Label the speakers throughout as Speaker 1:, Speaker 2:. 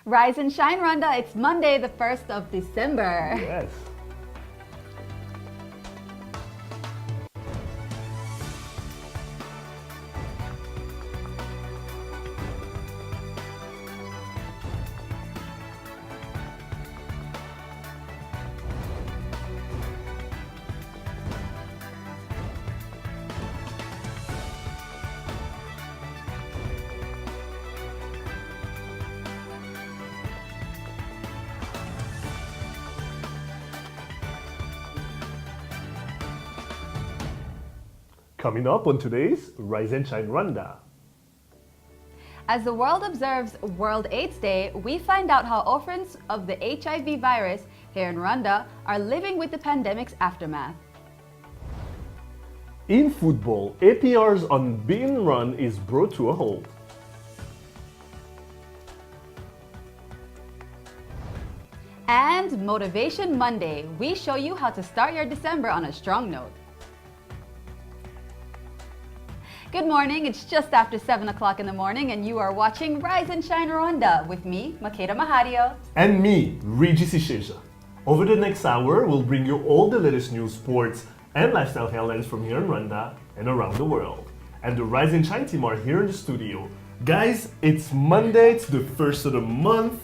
Speaker 1: Rise and shine, Rwanda. It's Monday, the 1st of December.
Speaker 2: Yes. Coming up on today's Rise and Shine Rwanda.
Speaker 1: As the world observes World AIDS Day, we find out how orphans of the HIV virus here in Rwanda are living with the pandemic's aftermath.
Speaker 2: In football, APR's unbeaten run is brought to a halt.
Speaker 1: And Motivation Monday, we show you how to start your December on a strong note. Good morning, it's just after 7 o'clock in the morning and you are watching Rise and Shine Rwanda with me, Makeda Mahario.
Speaker 2: And me, Regis Isheja. Over the next hour, we'll bring you all the latest news, sports, and lifestyle headlines from here in Rwanda and around the world. And the Rise and Shine team are here in the studio. Guys, it's Monday, it's the first of the month.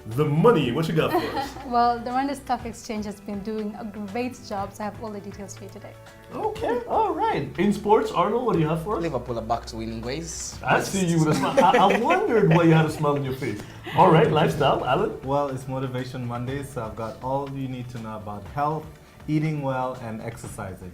Speaker 2: The money, what you got for us?
Speaker 3: Well, the Rwanda Stock Exchange has been doing a great job, so I have all the details for you today.
Speaker 2: Okay, all right. In sports, Arnold, what do you have for us?
Speaker 4: Liverpool are back to winning ways.
Speaker 2: I see you with a smile. I wondered why you had a smile on your face. All right, lifestyle, Alan?
Speaker 5: Well, it's Motivation Monday, so I've got all you need to know about health, eating well, and exercising.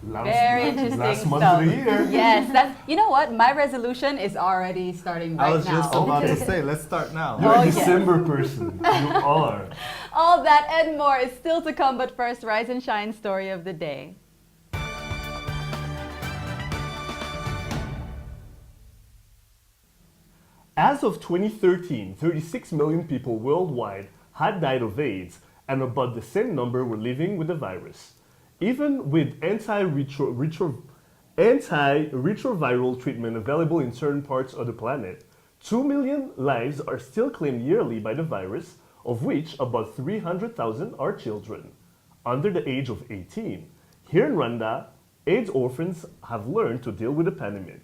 Speaker 1: Very interesting
Speaker 2: last month
Speaker 1: stuff.
Speaker 2: of the year.
Speaker 1: Yes, you know what? My resolution is already starting right now.
Speaker 5: I was just about to say, let's start now.
Speaker 2: You're
Speaker 1: Oh,
Speaker 2: a
Speaker 1: yes.
Speaker 2: December person. You are.
Speaker 1: All that and more is still to come, but first, Rise and Shine story of the day.
Speaker 2: As of 2013, 36 million people worldwide had died of AIDS, and about the same number were living with the virus. Even with antiretroviral treatment available in certain parts of the planet, 2 million lives are still claimed yearly by the virus, of which about 300,000 are children under the age of 18. Here in Rwanda, AIDS orphans have learned to deal with the pandemic.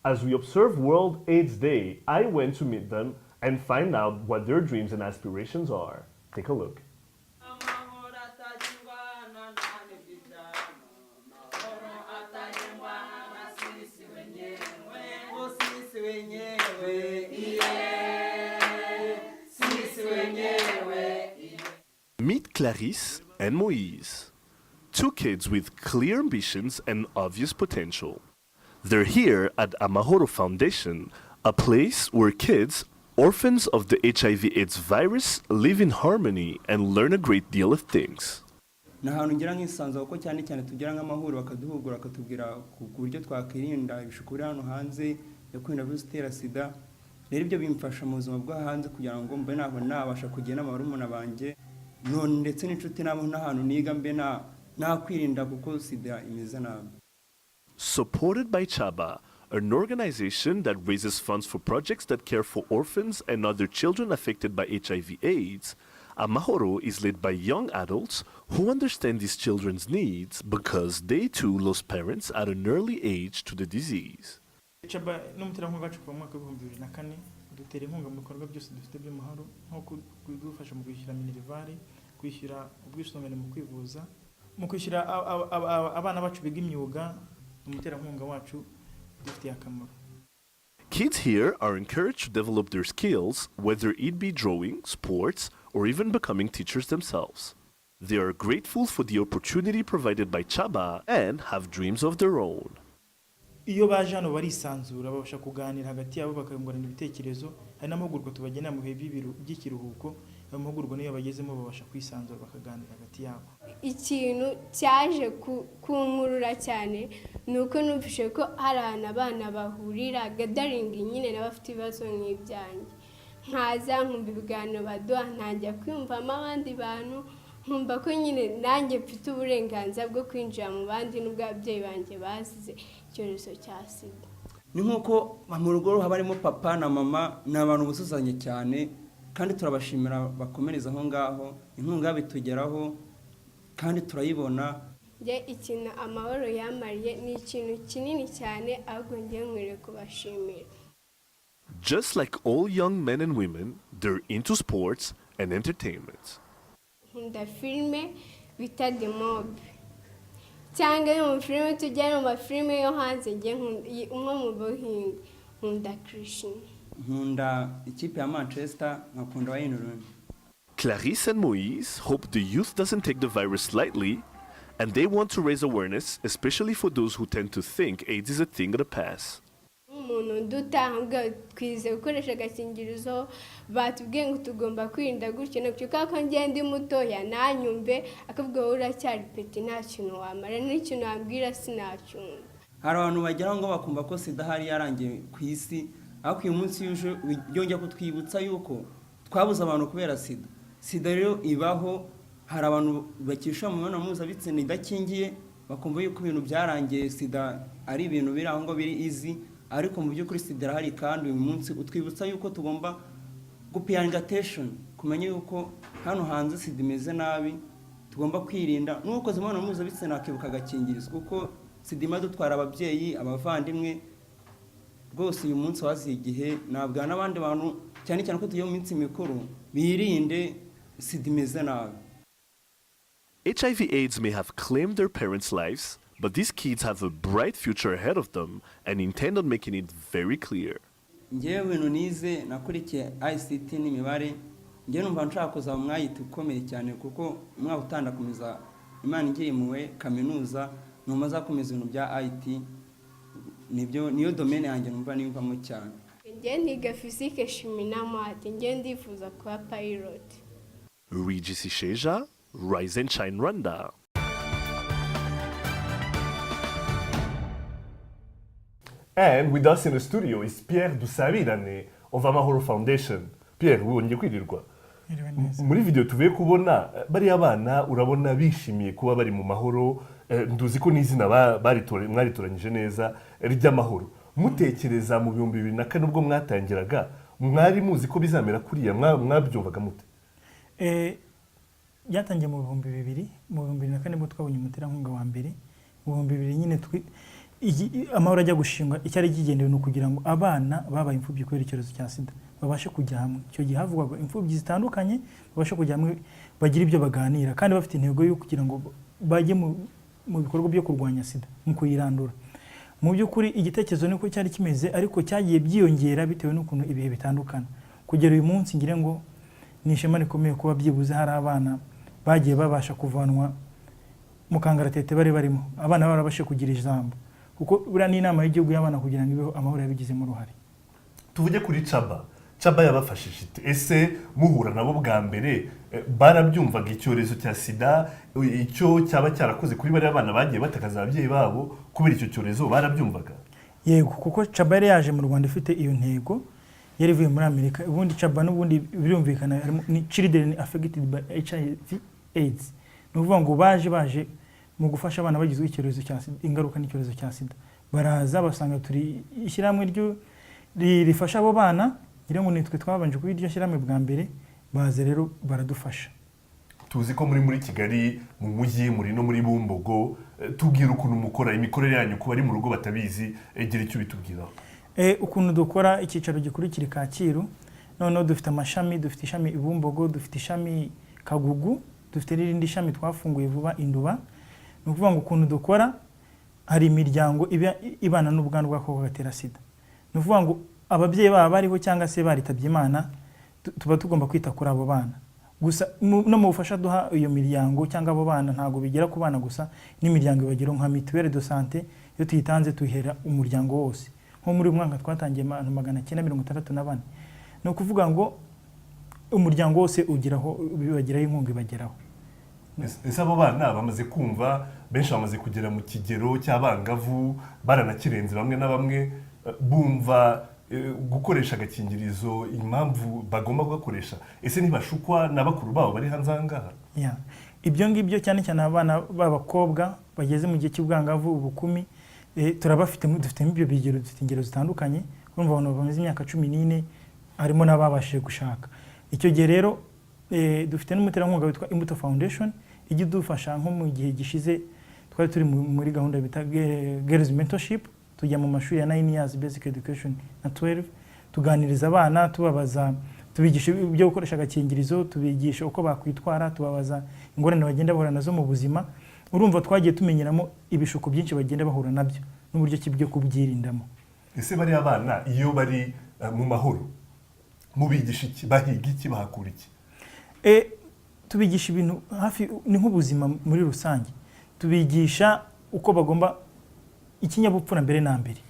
Speaker 2: As we observe World AIDS Day, I went to meet them and find out what their dreams and aspirations are. Take a look. Meet Clarisse and Moise, two kids with clear ambitions and obvious potential. They're here at Amahoro Foundation, a place where kids, orphans of the HIV/AIDS virus, live in harmony and learn a great deal of things.
Speaker 6: ni ahantu ngira nk'isanzwe kuko cyane cyane tugira nk'amahoro bakaduhugura akatubwira ku buryo twakwirinda ibishuko biri hano hanze yo kwirinda virusi itera sida. Rero ibyo bimfasha mu buzima bwo hanze kugira ngo mbe naho nabasha kugena abarumuna banjye none ndetse n'inshuti nabo n'ahantu niga mbe nakwirinda kuko sida imeze nabi.
Speaker 2: Supported by Chaba, an organization that raises funds for projects that care for orphans and other children affected by HIV/AIDS, Amahoro is led by young adults who understand these children's needs because they too lost parents at an early age to the disease.
Speaker 7: Chaba n'umuterankunga wacu kuva mu mwaka wa 2004 dutera inkunga mu bikorwa byose dufite by'amahoro nko kudufasha mu kwishyura minerivare, kwishyura ubwisungane mu kwivuza, mu kwishyura abana bacu biga imyuga. Umuterankunga wacu dufitiye akamaro.
Speaker 2: Kids here are encouraged to develop their skills, whether it be drawing, sports, or even becoming teachers themselves. They are grateful for the opportunity provided by Chaba and have dreams of their own.
Speaker 7: Iyo baje hano barisanzura babasha kuganira hagati yabo bakungurana ibitekerezo, hari n'amahugurwa tubagenera mu bihe by'ikiruhuko, amahugurwa niyo bagezemo babasha kwisanzura bakaganira hagati yabo.
Speaker 8: Ikintu cyaje kunkurura cyane nuko numvise ko hari abana bahurira gathering nyine n'abafite ibibazo nk'ibyanjye. Nkaza nkumva ibiganiro baduha ntangira kwiyumvamo abandi bantu nkumva ko nyine nanjye mfite uburenganzira bwo kwinjira mu bandi n'ubwo ababyeyi banjye bazize icyorezo cya sida.
Speaker 6: Ni nkuko mu rugo haba harimo papa na mama n'abantu busuzanye cyane kandi turabashimira bakomereza aho ngaho inkunga bitugeraho kandi turayibona.
Speaker 8: Njye ikintu amahoro yamariye ni ikintu kinini cyane ahubwo njye nkwiriye kubashimira.
Speaker 2: Just like all young men and women, they're into sports and entertainment.
Speaker 8: Nkunda filime bita The Mob. Cyangwa mu filime tujya mu mafilime yo hanze njye umwe mu Buhinde nkunda Krishna.
Speaker 6: Nkunda ikipe ya Manchester nkakunda Wayne Rooney.
Speaker 2: Clarisse and Moise hope the youth doesn't take the virus lightly, and they want to raise awareness, especially for those who tend to think AIDS is a thing of the past.
Speaker 8: Umuntu dutanga twize gukoresha agakingirizo batubwiye ngo tugomba kwirinda gutyo no cyuka ko ngende mutoya nanyumve akavuga wowe uracyari peti nta kintu wamara n'ikintu wambwira sinacyumva.
Speaker 6: Hari abantu bagera ngo bakumva ko sida hari yarangiye ku isi, ariko uyu munsi yuje byongera kutwibutsa yuko twabuze abantu kubera sida. Sida rero ibaho, hari abantu bakisha mu mibonano mpuzabitsina idakingiye bakumva yuko ibintu byarangiye, sida ari ibintu biri aho ngo biri easy, ariko mu by'ukuri sida irahari kandi uyu munsi utwibutsa yuko tugomba gupaying attention, kumenya yuko hano hanze sida imeze nabi, tugomba kwirinda nuko zimana mpuzabitsina akibuka agakingirizo kuko sida imadutwara ababyeyi abavandimwe. Rwose uyu munsi waziye igihe nabwa n'abandi bantu cyane cyane ko tugiye mu minsi mikuru birinde sida imeze nabi.
Speaker 2: HIV AIDS may have claimed their parents' lives, but these kids have a bright future ahead of them and intend on making it very clear.
Speaker 6: Ngewe ibintu nize nakurikiye ICT n'imibare, ngewe numva nshaka kuzaba umwayita ukomeye cyane kuko umwaka utandakomeza Imana igiye muwe kaminuza numva zakomeza ibintu bya IT, niyo domaine yanjye numva niyumvamo cyane.
Speaker 8: Njye niga physique chimie na maths, njye ndifuza kuba pilot.
Speaker 2: Regis Sheja, Rise and Shine Rwanda. And with us in the studio is Pierre Dusabirane of Amahoro Foundation. Pierre, wongeye kwirirwa. Muri video tuvuye kubona bari abana urabona bishimiye kuba bari mu mahoro, nduzi ko n'izina mwaritoranyije neza ry'amahoro. Mutekereza mu 2004 ubwo mwatangiraga mwari muzi ko bizamera kuriya mwabyumvaga mute?
Speaker 7: Byatangiye mu 2000, mu 2004 bwo twabonye umuterankunga wa mbere, mu 2000 nyine amahoro ajya gushingwa icyari kigendewe no kugira ngo abana babaye imfubyi kubera icyorezo cya sida babashe kujya hamwe. Icyo gihe havugwaga imfubyi zitandukanye babashe kujya hamwe bagira ibyo baganira kandi bafite intego yo kugira ngo bajye mu bikorwa byo kurwanya sida mu kuyirandura. Mu by'ukuri igitekerezo niko cyari kimeze, ariko cyagiye byiyongera bitewe n'ukuntu ibihe bitandukana. Kugera uyu munsi ngire ngo ni ishema rikomeye kuba byibuze hari abana bagiye babasha kuvanwa mu kangaratete bari barimo, abana barabashe kugira ijambo kuko buriya ni inama y'igihugu y'abana kugira ngo ibeho amahoro yabigizemo uruhare.
Speaker 2: Tuvuge kuri Chaba yabafashije ite? Ese muhura nabo bwa mbere barabyumvaga icyorezo cya sida icyo cyaba cyarakoze kuri bari abana bagiye batakaza ababyeyi babo kubera icyo cyorezo barabyumvaga?
Speaker 7: Yego, kuko Chaba yari yaje mu Rwanda ifite iyo ntego, yari ivuye muri Amerika. Ubundi Chaba n'ubundi birumvikana ni children affected by HIV AIDS, ni ukuvuga ngo baje mu gufasha abana bagizwe icyorezo cya sida, ingaruka n'icyorezo cya sida. Baraza basanga turi ishyirahamwe ryo rifasha abo bana, ngira ngo nitwe twabanje kuri iryo shyirahamwe bwa mbere, baze rero baradufasha.
Speaker 2: Tuzi ko muri Kigali mu mujyi muri no muri Bumbogo, tubwira ukuntu mukora imikorere yanyu kuba ari mu rugo batabizi, gira icyo bitubwiraho.
Speaker 7: Ukuntu dukora icyicaro gikuru kiri Kacyiru, noneho dufite amashami, dufite ishami Bumbogo, dufite ishami Kagugu, dufite n'irindi shami twafunguye vuba Induba. Ni ukuvuga ngo ukuntu dukora, hari imiryango ibana n'ubwandu bw'agakoko gatera sida. Ni ukuvuga ngo ababyeyi baba bariho cyangwa se baritabye Imana, tuba tugomba kwita kuri abo bana. Gusa no mu bufasha duha iyo miryango cyangwa abo bana ntago bigera ku bana gusa, n'imiryango ibagera nka mutuelle de santé yo tuyitanze tuhera umuryango wose. Nko muri umwaka twatangiye 964. No kuvuga ngo umuryango wose ugiraho bibagiraho inkunga ibageraho.
Speaker 2: Ese abo bana bamaze kumva, benshi bamaze kugera mu kigero cy'abangavu, baranakirenze bamwe na bamwe, bumva gukoresha agakingirizo impamvu bagomba gukoresha. Ese ntibashukwa n'abakuru babo bari hanze ahangaha?
Speaker 7: Ibyo ngibyo cyane cyane abana b'abakobwa bageze mu gihe cy'ubwangavu ubukumi, dufite ibyo bigero, dufite ingero zitandukanye. Urumva abantu bamaze imyaka 14 harimo n'ababashije gushaka. icyo gihe rero dufite n'umuterankunga witwa Imbuto Foundation ijya idufasha nko mu gihe gishize twari turi muri gahunda bita Girls Mentorship tujya mu mashuri ya 9 years basic education na 12 tuganiriza abana tubabaza tubigisha ibyo gukoresha agakingirizo tubigisha uko bakwitwara tubabaza ingorane bagenda bahura nazo mu buzima urumva twagiye tumenyeramo ibishuko byinshi bagenda bahura nabyo n'uburyo ki byo kubyirindamo.
Speaker 2: Ese bari abana iyo bari mu mahoro mubigisha iki bahiga iki bahakura iki?
Speaker 7: Tubigisha ibintu hafi ni nk'ubuzima muri rusange tubigisha uko bagomba ikinyabupfura mbere na mbere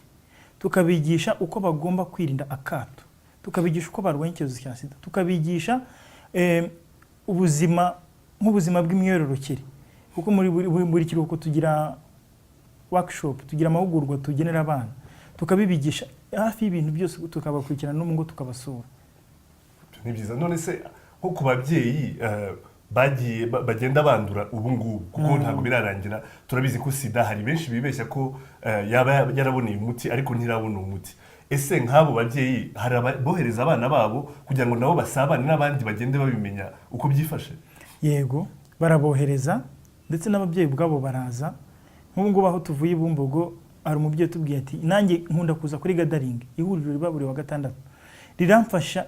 Speaker 7: tukabigisha uko bagomba kwirinda akato tukabigisha uko barwanya icyorezo cya sida tukabigisha ubuzima nk'ubuzima bw'imyororokere kuko muri kiruhuko tugira workshop tugira amahugurwa tugenera abana tukabibigisha hafi y'ibintu byose tukabakurikirana no mu ngo tukabasura.
Speaker 2: Ni byiza. None se nko ku babyeyi bagiye bagenda bandura ubu ngubu kuko ntabwo birarangira turabizi ko sida hari benshi bibeshya ko yaba yaraboneye umuti ariko ntirabona umuti. Ese nk'abo babyeyi hari bohereza abana babo kugira ngo nabo basabane n'abandi bagende babimenya uko byifashe?
Speaker 7: Yego barabohereza ndetse n'ababyeyi ubwabo baraza nk'ubu ngubu aho tuvuye Bumbogo hari umubyeyi tubwiye ati nanjye nkunda kuza kuri gathering ihuriro riba buri wa gatandatu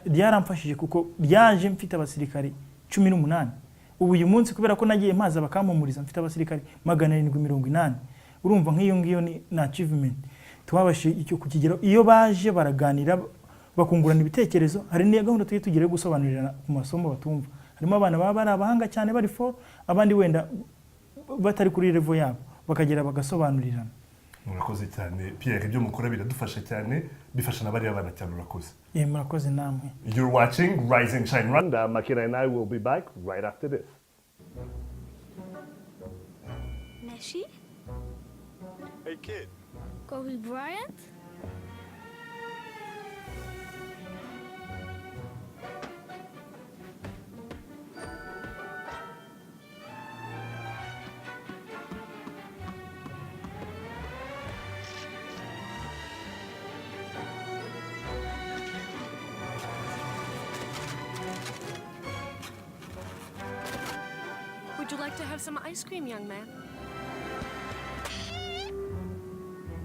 Speaker 7: ryaramfashije kuko ryaje mfite abasirikari 18 ubu uyu munsi kubera ko nagiye maza bakampumuriza mfite abasirikari 780 urumva nk'iyo ngiyo ni achievement twabashe icyo kukigero iyo baje baraganira bakungurana ibitekerezo hari niyo gahunda tugiye gusobanurira ku masomo batumva harimo abana baba bari abahanga cyane bari for abandi wenda batari kuri level yabo bakagera bagasobanurirana.
Speaker 2: Murakoze cyane Pierre ibyo mukora biradufasha cyane bifasha nabari abana cyane urakoze.
Speaker 7: Murakoze namwe.
Speaker 2: You're watching Rise and Shine Rwanda. Makira and I will be back right after this.
Speaker 9: Neshi?
Speaker 10: Hey kid.
Speaker 9: Kobe Bryant?
Speaker 11: Would you like to have some ice cream, young man?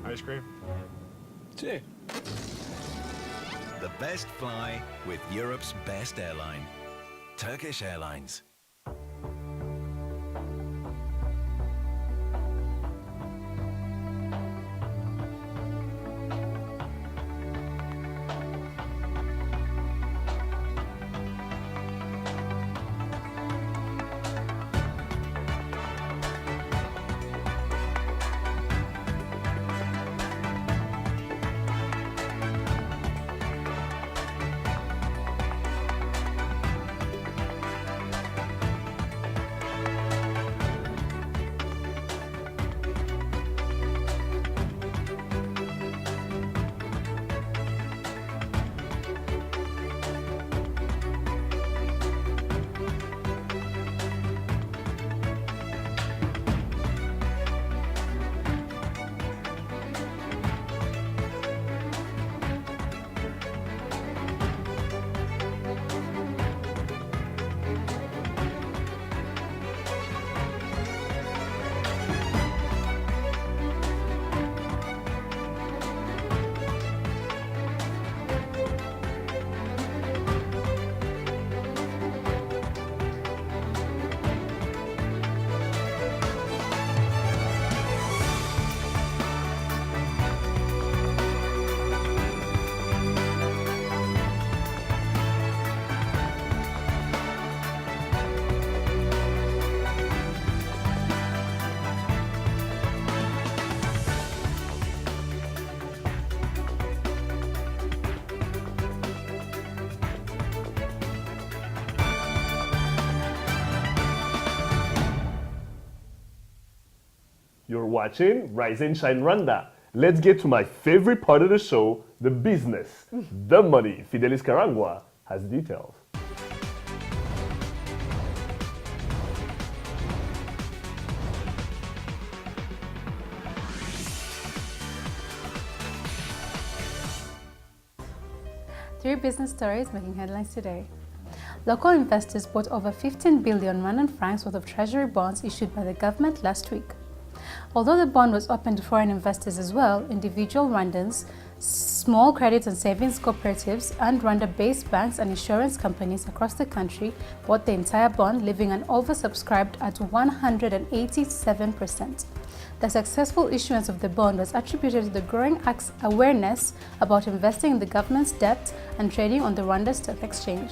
Speaker 10: Ice cream?
Speaker 4: Sure.
Speaker 12: The best fly with Europe's best airline, Turkish Airlines.
Speaker 2: You're watching Rise and Shine Rwanda. Let's get to my favorite part of the show, the business, the money. Fidelis Karangwa has details.
Speaker 3: Three business stories making headlines today. Local investors bought over 15 billion Rwandan francs worth of treasury bonds issued by the government last week. Although the bond was open to foreign investors as well, individual Rwandans, small credit and savings cooperatives, and Rwanda-based banks and insurance companies across the country bought the entire bond, leaving an oversubscribed at 187%. The successful issuance of the bond was attributed to the growing awareness about investing in the government's debt and trading on the Rwanda Stock Exchange.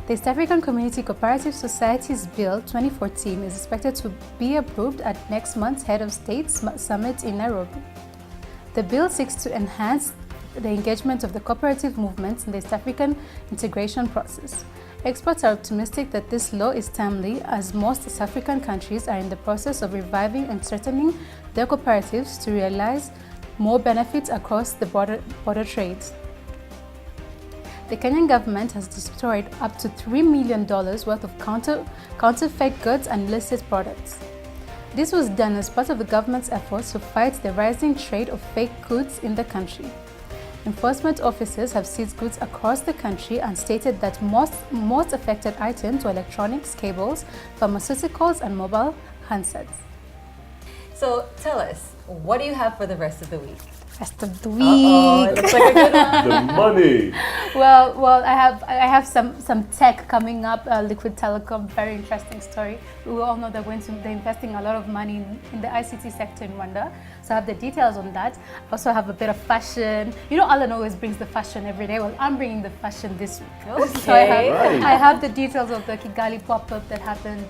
Speaker 3: The East African Community Cooperative Societies Bill 2014 is expected to be approved at next month's Head of State Summit in Nairobi. The bill seeks to enhance the engagement of the cooperative movements in the East African integration process. Experts are optimistic that this law is timely, as most East African countries are in the process of reviving and strengthening their cooperatives to realize more benefits across the border trades. The Kenyan government has destroyed up to $3 million worth of counterfeit goods and illicit products. This was done as part of the government's efforts to fight the rising trade of fake goods in the country. Enforcement officers have seized goods across the country and stated that most affected items were electronics, cables, pharmaceuticals, and mobile handsets.
Speaker 1: So tell us, what do you have for the rest of the week?
Speaker 3: Rest of the week.
Speaker 1: Looks like a good one.
Speaker 2: The money.
Speaker 3: Well, I have some tech coming up. Liquid Telecom, very interesting story. We all know they're investing a lot of money in the ICT sector in Rwanda. So I have the details on that. I also have a bit of fashion. You know, Alan always brings the fashion every day. Well, I'm bringing the fashion this week.
Speaker 1: Okay.
Speaker 3: So I have the details of the Kigali pop-up that happened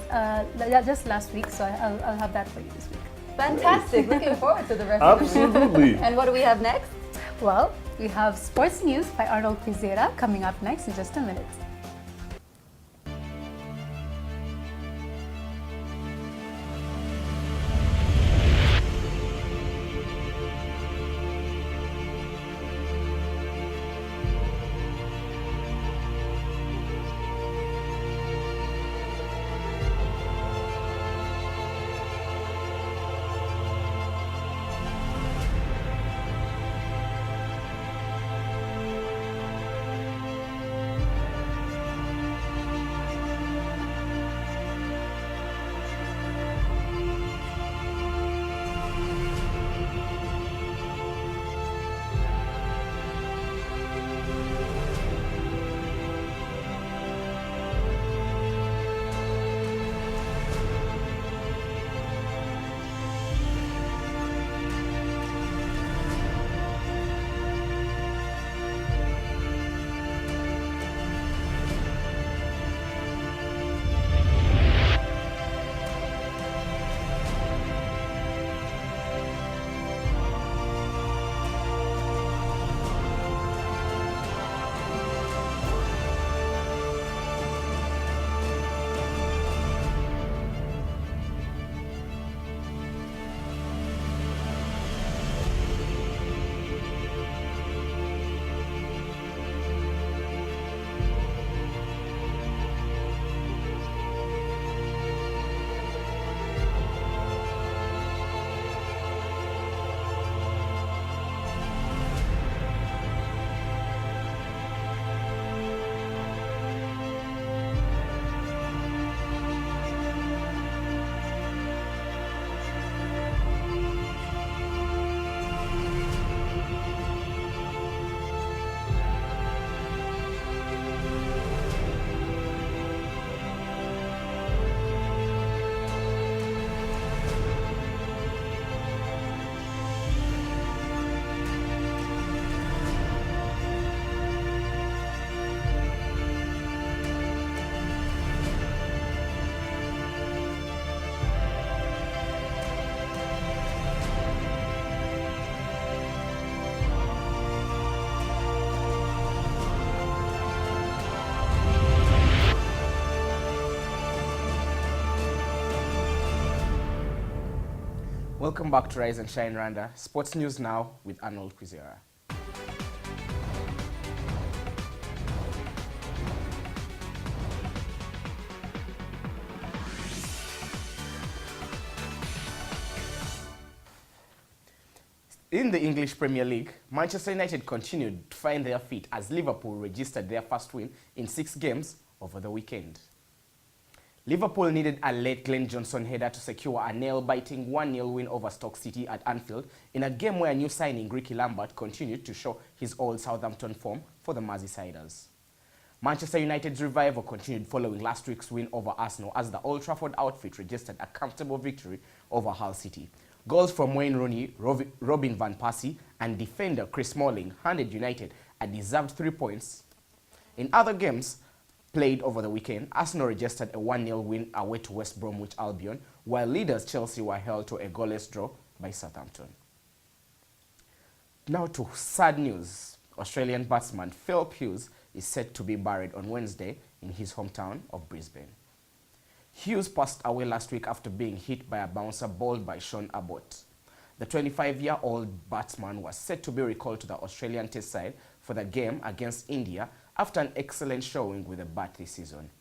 Speaker 3: just last week. So I'll have that for you this week.
Speaker 1: Fantastic. Looking forward to the rest of the week.
Speaker 2: Absolutely.
Speaker 1: And what do we have next?
Speaker 3: Well, we have Sports News by Arnold Kwizera coming up next in just a minute.
Speaker 4: Welcome back to Rise and Shine Rwanda. Sports news now with Arnold Kwizera. In the English Premier League, Manchester United continued to find their feet as Liverpool registered their first win in 6 games over the weekend. Liverpool needed a late Glenn Johnson header to secure a nail-biting 1-0 win over Stoke City at Anfield in a game where new signing Ricky Lambert continued to show his old Southampton form for the Merseysiders. Manchester United's revival continued following last week's win over Arsenal as the Old Trafford outfit registered a comfortable victory over Hull City. Goals from Wayne Rooney, Robin van Persie and defender Chris Smalling handed United a deserved 3 points. In other games played over the weekend, Arsenal registered a 1-0 win away to West Bromwich Albion, while leaders Chelsea were held to a goalless draw by Southampton. Now to sad news. Australian batsman Phil Hughes is set to be buried on Wednesday in his hometown of Brisbane. Hughes passed away last week after being hit by a bouncer bowled by Sean Abbott. The 25-year-old batsman was set to be recalled to the Australian Test side for the game against India after an excellent showing with the bat this season.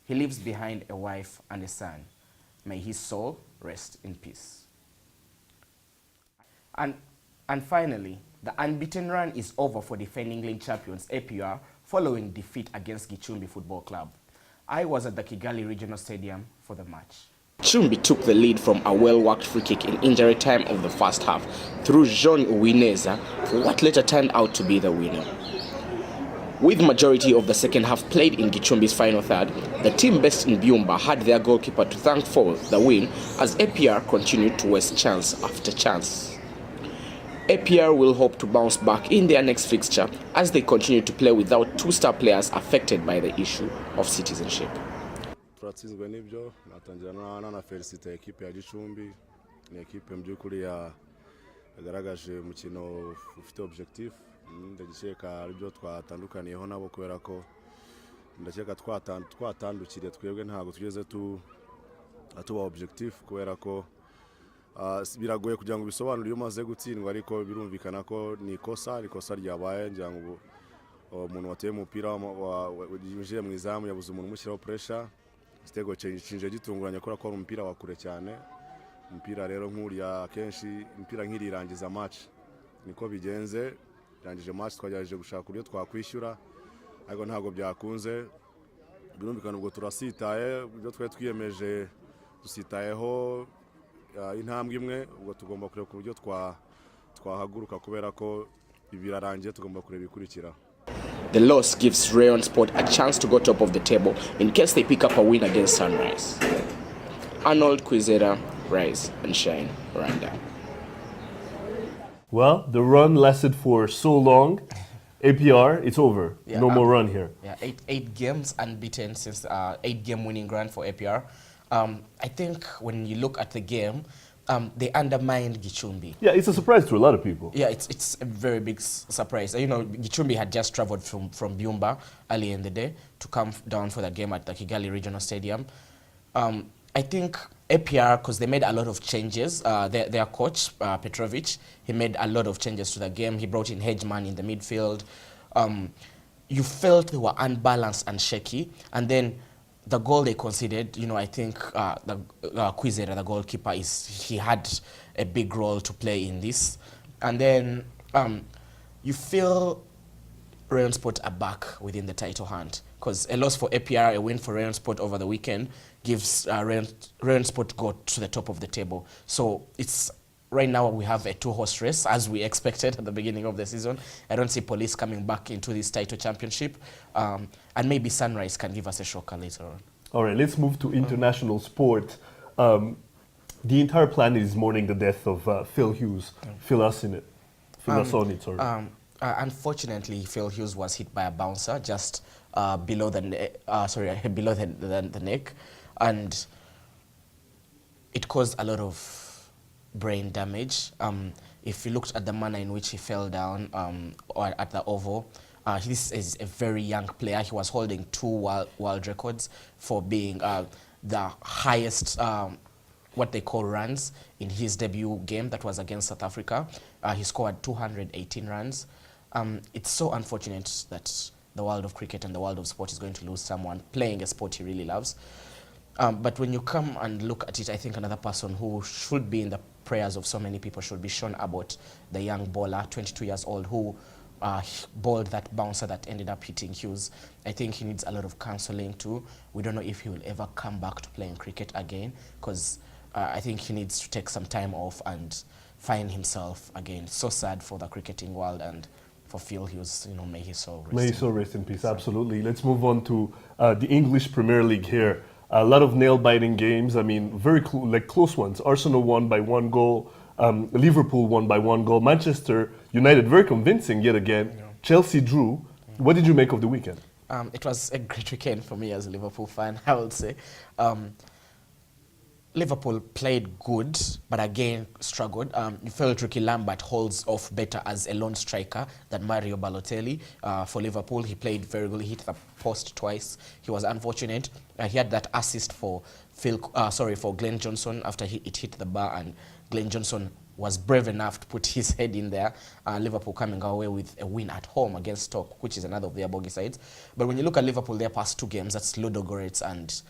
Speaker 4: He leaves behind a wife and a son. May his soul rest in peace. And finally, the unbeaten run is over for defending league champions APR following defeat against Gicumbi Football Club. I was at the Kigali Regional Stadium for the match. Gicumbi took the lead from a well-worked free kick in injury time of the first half through Jean Uwineza for what later turned out to be the winner. With majority of the second half played in Gicumbi's final third, the team based in Byumba had their goalkeeper to thank for the win as APR continued to waste chance after chance. APR will hope to bounce back in their next fixture as they continue to play without 2 star players affected by the issue of citizenship.
Speaker 13: Turatsinzwe n'ibyo natangira na felicite equipe ya Gicumbi, ni equipe mbyukuri yagaragaje umukino ufite objectif. Ndagikeka aribyo twatandukaniyeho nabo kubera ko ndakeka twatandukiriye twebwe ntago tugeze tuba objectif kubera ko biragoye kugira ngo bisobanure iyo maze gutsindwa ariko birumvikana ko ni ikosa ryabaye ngira ngo umuntu wateye umupira yinjiye mu izamu yabuze umuntu umushyiraho pressure igitego cinje gitunguranye ko ari umupira wa kure cyane. Umupira rero nk'uriya kenshi umupira nk'irirangiza match niko bigenze. Irangije match twagerageje gushaka uburyo twakwishyura ariko ntago byakunze. Birumvikana ubwo turasitaye ibyo twari twiyemeje dusitayeho intambwe imwe ubwo tugomba kureba ku buryo twahaguruka kubera ko ibirarangiye tugomba kureba ikurikira.
Speaker 4: The loss gives Rayon Sport a chance to go top of the table in case they pick up a win against Sunrise. Arnold Kwizera, Rise and Shine, Rwanda.
Speaker 2: Well, the run lasted for so long. APR, it's over.
Speaker 4: Yeah,
Speaker 2: no more run here.
Speaker 4: Yeah, eight games unbeaten since 8-game winning run for APR. I think when you look at the game, they undermined Gicumbi.
Speaker 2: Yeah, it's a surprise to a lot of people.
Speaker 4: Yeah, it's a very big surprise. You know, Gicumbi had just traveled from Byumba early in the day to come down for the game at the Kigali Regional Stadium. I think APR, because they made a lot of changes, their coach, Petrovic, he made a lot of changes to the game. He brought in Hedgeman in the midfield. You felt they were unbalanced and shaky. And then the goal they conceded, you know, I think Kwizera, the goalkeeper, he had a big role to play in this. And then you feel Rayon Sport are back within the title hunt, because a loss for APR, a win for Rayon Sport over the weekend, gives Rayon Sport go to the top of the table. So it's right now we have a 2-horse race as we expected at the beginning of the season. I don't see Police coming back into this title championship, and maybe Sunrise can give us a shocker later on.
Speaker 2: All right, let's move to international sport. The entire planet is mourning the death of Phil Hughes. Fill us in it. Fill us on it, sorry.
Speaker 4: Unfortunately, Phil Hughes was hit by a bouncer just below the neck, and it caused a lot of brain damage. If you looked at the manner in which he fell down or at the Oval, this is a very young player. He was holding 2 world records for being the highest what they call runs in his debut game that was against South Africa. He scored 218 runs. It's so unfortunate that the world of cricket and the world of sport is going to lose someone playing a sport he really loves. But when you come and look at it, I think another person who should be in the prayers of so many people should be Sean Abbott, the young bowler, 22 years old, who bowled that bouncer that ended up hitting Hughes. I think he needs a lot of counseling too. We don't know if he will ever come back to playing cricket again, because I think he needs to take some time off and find himself again. So sad for the cricketing world and for Phil Hughes, may his soul rest.
Speaker 2: May his soul rest in peace, absolutely. Let's move on to the English Premier League here. A lot of nail-biting games. I mean, very close ones. Arsenal won by 1 goal. Liverpool won by 1 goal. Manchester United, very convincing yet again. Yeah. Chelsea drew. What did you make of the weekend?
Speaker 4: It was a great weekend for me as a Liverpool fan, I would say. Liverpool played good, but again struggled. You felt Ricky Lambert holds off better as a lone striker than Mario Balotelli. For Liverpool, he played very good. He hit the post twice. He was unfortunate. He had that assist for Glenn Johnson after it hit the bar, and Glenn Johnson was brave enough to put his head in there. Liverpool coming away with a win at home against Stoke, which is another of their bogey sides. But when you look at Liverpool, their past 2 games, that's Ludogorets and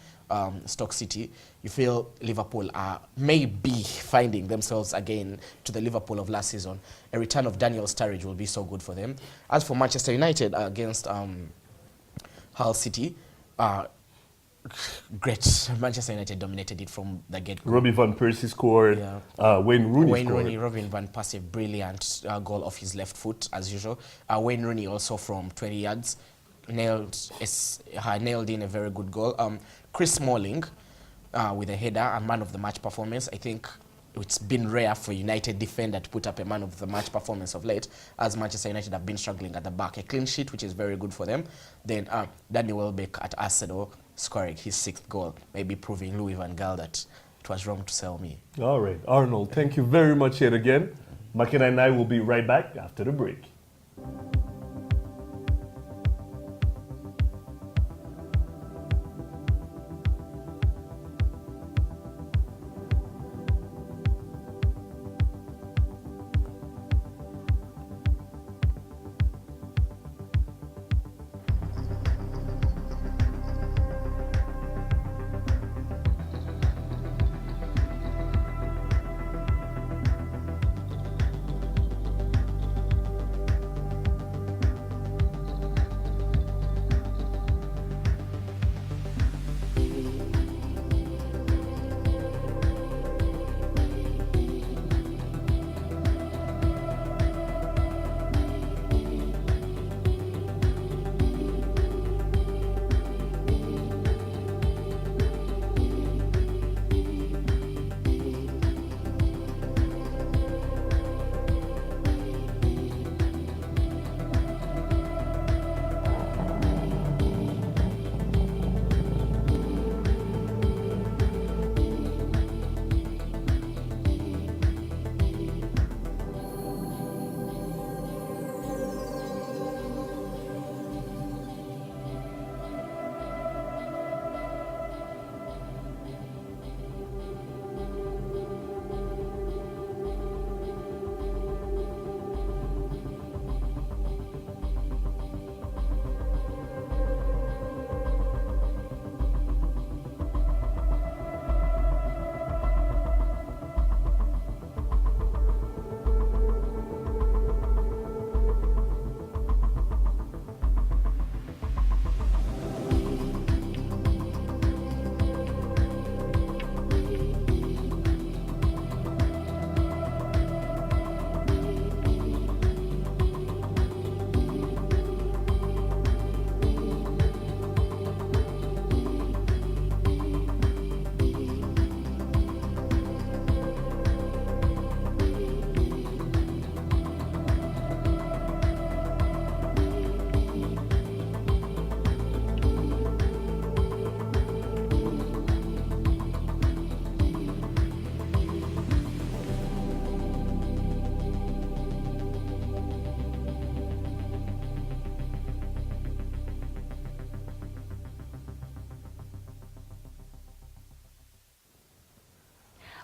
Speaker 4: Stoke City, you feel Liverpool are maybe finding themselves again to the Liverpool of last season. A return of Daniel Sturridge will be so good for them. As for Manchester United against Hull City, great. Manchester United dominated it from the get-go.
Speaker 2: Robbie Van Persie scored. Yeah. Wayne Rooney scored.
Speaker 4: Robin Van Persie, brilliant goal off his left foot as usual. Wayne Rooney also from 20 yards nailed in a very good goal. Chris Smalling with a header, a man of the match performance. I think it's been rare for United defender to put up a man of the match performance of late, as Manchester United have been struggling at the back. A clean sheet, which is very good for them. Then Danny Welbeck at Arsenal scoring his 6th goal, maybe proving Louis van Gaal that it was wrong to sell me.
Speaker 2: All right, Arnold, thank you very much yet again. Makena and I will be right back after the break.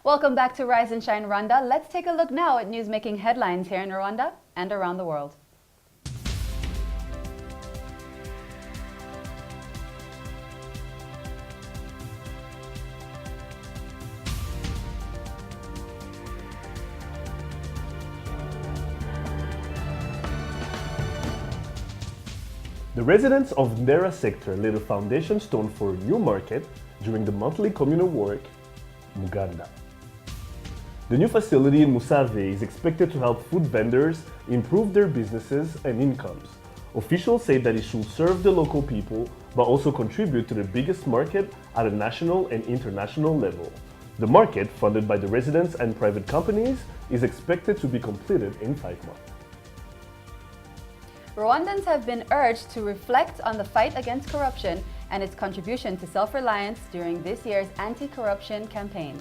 Speaker 1: Welcome back to Rise and Shine Rwanda. Let's take a look now at news making headlines here in Rwanda and around the world.
Speaker 2: The residents of Ndera sector laid a foundation stone for a new market during the monthly communal work, Muganda. The new facility in Musave is expected to help food vendors improve their businesses and incomes. Officials say that it should serve the local people, but also contribute to the biggest market at a national and international level. The market, funded by the residents and private companies, is expected to be completed in 5 months.
Speaker 1: Rwandans have been urged to reflect on the fight against corruption and its contribution to self-reliance during this year's anti-corruption campaign.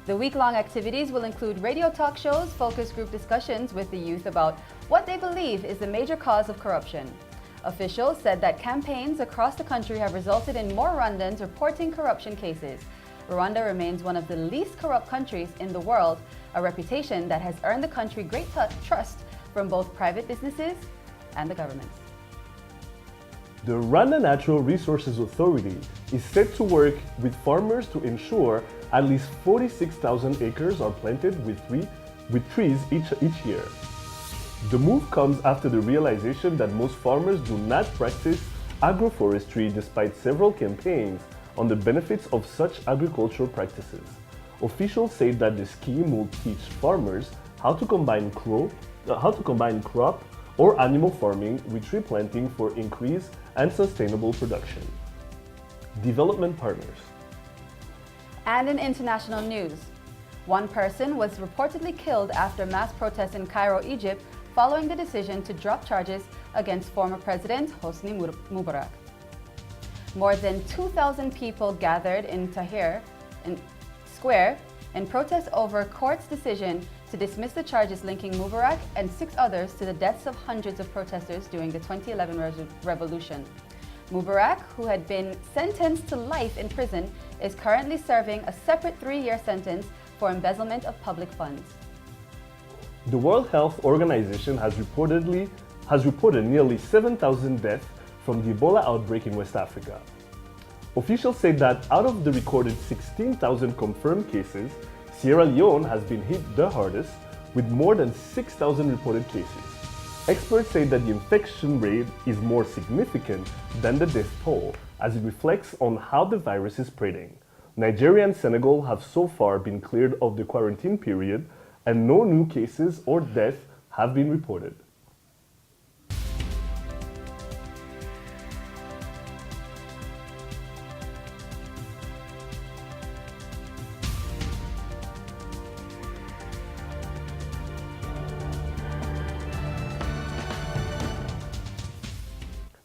Speaker 1: The week-long activities will include radio talk shows, focus group discussions with the youth about what they believe is the major cause of corruption. Officials said that campaigns across the country have resulted in more Rwandans reporting corruption cases. Rwanda remains one of the least corrupt countries in the world, a reputation that has earned the country great trust from both private businesses and the governments.
Speaker 2: The Rwanda Natural Resources Authority is set to work with farmers to ensure at least 46,000 acres are planted with trees each year. The move comes after the realization that most farmers do not practice agroforestry despite several campaigns on the benefits of such agricultural practices. Officials say that the scheme will teach farmers how to combine crop or animal farming with tree planting for increased and sustainable production. Development partners.
Speaker 1: And in international news, one person was reportedly killed after mass protests in Cairo, Egypt, following the decision to drop charges against former President Hosni Mubarak. More than 2,000 people gathered in Tahrir Square in protest over court's decision to dismiss the charges linking Mubarak and 6 others to the deaths of hundreds of protesters during the 2011 revolution. Mubarak, who had been sentenced to life in prison, is currently serving a separate 3-year sentence for embezzlement of public funds.
Speaker 2: The World Health Organization has reported nearly 7,000 deaths from the Ebola outbreak in West Africa. Officials say that out of the recorded 16,000 confirmed cases, Sierra Leone has been hit the hardest, with more than 6,000 reported cases. Experts say that the infection rate is more significant than the death toll, as it reflects on how the virus is spreading. Nigeria and Senegal have so far been cleared of the quarantine period, and no new cases or deaths have been reported.